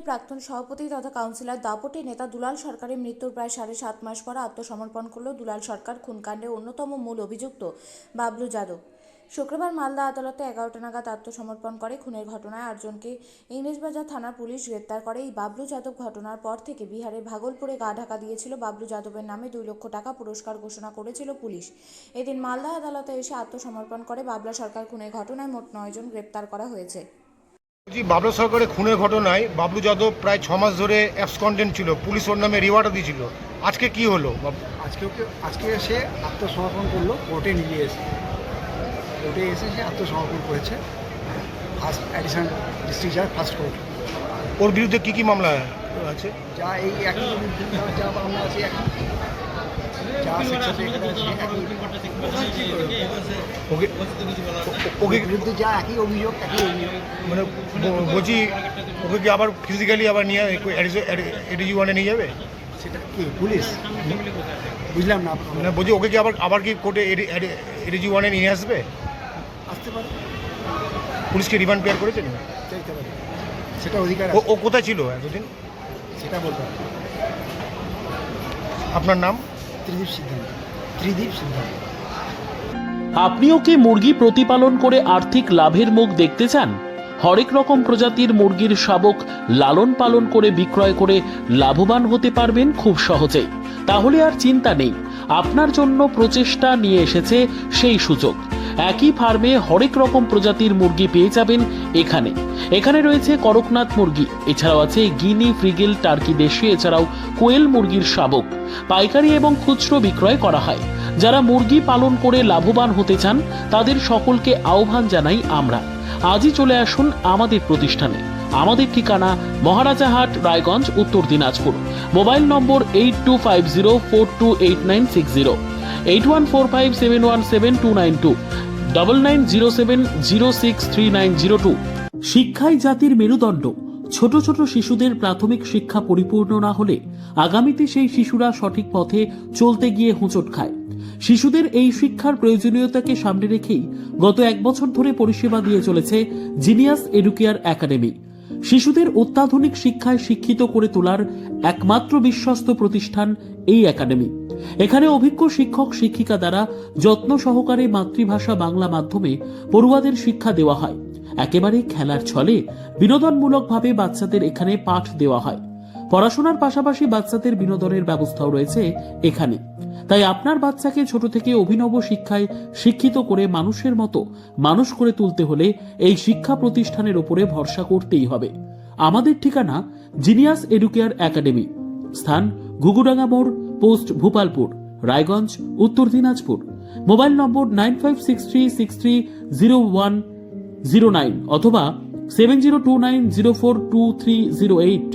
প্রাক্তন সভাপতি তথা কাউন্সিলর দাপটে নেতা দুলাল সরকারের মৃত্যুর প্রায় 7.5 মাস পর আত্মসমর্পণ করল দুলাল সরকার খুনকাণ্ডের অন্যতম মূল অভিযুক্ত বাবলু যাদব। শুক্রবার মালদা আদালতে 11টা নাগাদ আত্মসমর্পণ করে। খুনের ঘটনায় 8জনকে ইংরেজবাজার থানার পুলিশ গ্রেপ্তার করে। এই বাবলু যাদব ঘটনার পর থেকে বিহারের ভাগলপুরে গা ঢাকা দিয়েছিল। বাবলু যাদবের নামে 2 লক্ষ টাকা পুরস্কার ঘোষণা করেছিল পুলিশ। এদিন মালদা আদালতে এসে আত্মসমর্পণ করে। বাবলু সরকার খুনের ঘটনায় মোট 9 জন গ্রেপ্তার করা হয়েছে। বাবলু সরকারের খুনের ঘটনায় বাবলু যাদব প্রায় 6 মাস ধরে অ্যাবসকন্টেন্ট ছিল। পুলিশ ওর নামে রিওয়ার্ডও দিয়েছিল। আজকে কি হলো? আজকে এসে আত্মসমর্পণ করলো। কোর্টে এসে সে আত্মসমর্পণ করেছে। ফার্স্ট অ্যাডিশনাল ডিস্ট্রিক্ট জাজ ফার্স্ট কোর্ট। ওর বিরুদ্ধে কি মামলা আছে? যা এই একই যা মামলা আছে, একই যা সেকশন একই ওকে বিরুদ্ধে যা একই অভিযোগ। মানে বলছি ওকে কি আবার ফিজিক্যালি আবার নিয়ে এডিজি ওয়ানে নিয়ে যাবে? সেটা কি পুলিশ? বুঝলাম না। মানে বলছি ওকে কি আবার কি কোর্টে এডিজি ওয়ানে নিয়ে আসতে পারে? পুলিশকে রিমান্ড পেয়ার করেছে? চাইতে পারে, সেটা অধিকার। ও কোথায় ছিল এতদিন সেটা বলতে হবে। আপনার নাম? ত্রিদীপ সিদ্ধান্ত। আপনিও কি মুরগি প্রতিপালন করে আর্থিক লাভের মুখ দেখতে চান? হরেক রকম প্রজাতির মুরগির শাবক লালন পালন করে বিক্রয় করে লাভবান হতে পারবেন খুব সহজেই। তাহলে আর চিন্তা নেই, আপনার জন্য প্রচেষ্টা নিয়ে এসেছে সেই সুযোগ। একই ফার্মে হরেক রকম প্রজাতির মুরগি পেয়ে যাবেন এখানে রয়েছে করকনাথ মুরগি, এছাড়াও আছে গিনি, ফ্রিগেল, টার্কি দেশি, এছাড়াও কোয়েল মুরগির শাবক। পাইকারি এবং খুচরো বিক্রয় করা হয়। যারা মুরগি পালন করে লাভবান হতে চান তাদের সকলকে আহ্বান জানাই আমরা। আজই চলে আসুন আমাদের প্রতিষ্ঠানে। আমাদের ঠিকানা মহারাজাহাট, রায়গঞ্জ, উত্তর দিনাজপুর। মোবাইল নম্বর 8250428960, 8145717292, 9907063902। শিক্ষাই জাতির মেরুদণ্ড। ছোট ছোট শিশুদের প্রাথমিক শিক্ষা পরিপূর্ণ না হলে আগামীতে সেই শিশুরা সঠিক পথে চলতে গিয়ে হোঁচট খায়। শিশুদের এই শিক্ষার প্রয়োজনীয়তাকে সামনে রেখেই গত 1 বছর ধরে পরিষেবা দিয়ে চলেছে জিনিয়াস এডুকেয়ার একাডেমি। শিশুদের অত্যাধুনিক শিক্ষায় শিক্ষিত করে তোলার একমাত্র বিশ্বস্ত প্রতিষ্ঠান এই একাডেমি। এখানে অভিজ্ঞ শিক্ষক শিক্ষিকা দ্বারা যত্ন সহকারে মাতৃভাষা বাংলা মাধ্যমে পড়ুয়াদের শিক্ষা দেওয়া হয়। একেবারে খেলার ছলে বিনোদনমূলকভাবে বাচ্চাদের এখানে পাঠ দেওয়া হয়। পড়াশোনার পাশাপাশি বাচ্চাদের বিনোদনের ব্যবস্থাও রয়েছে এখানে। তাই আপনার বাচ্চাকে ছোট থেকে অভিনব শিক্ষায় শিক্ষিত করে মানুষের মতো মানুষ করে তুলতে হলে এই শিক্ষা প্রতিষ্ঠানের উপরে ভরসা করতেই হবে। আমাদের ঠিকানা জিনিয়াস এডুকেয়ার একাডেমি, স্থান ঘুঘুডাঙ্গা মোড়, পোস্ট ভূপালপুর, রায়গঞ্জ, উত্তর দিনাজপুর। মোবাইল নম্বর 9563630109 অথবা 7029042308।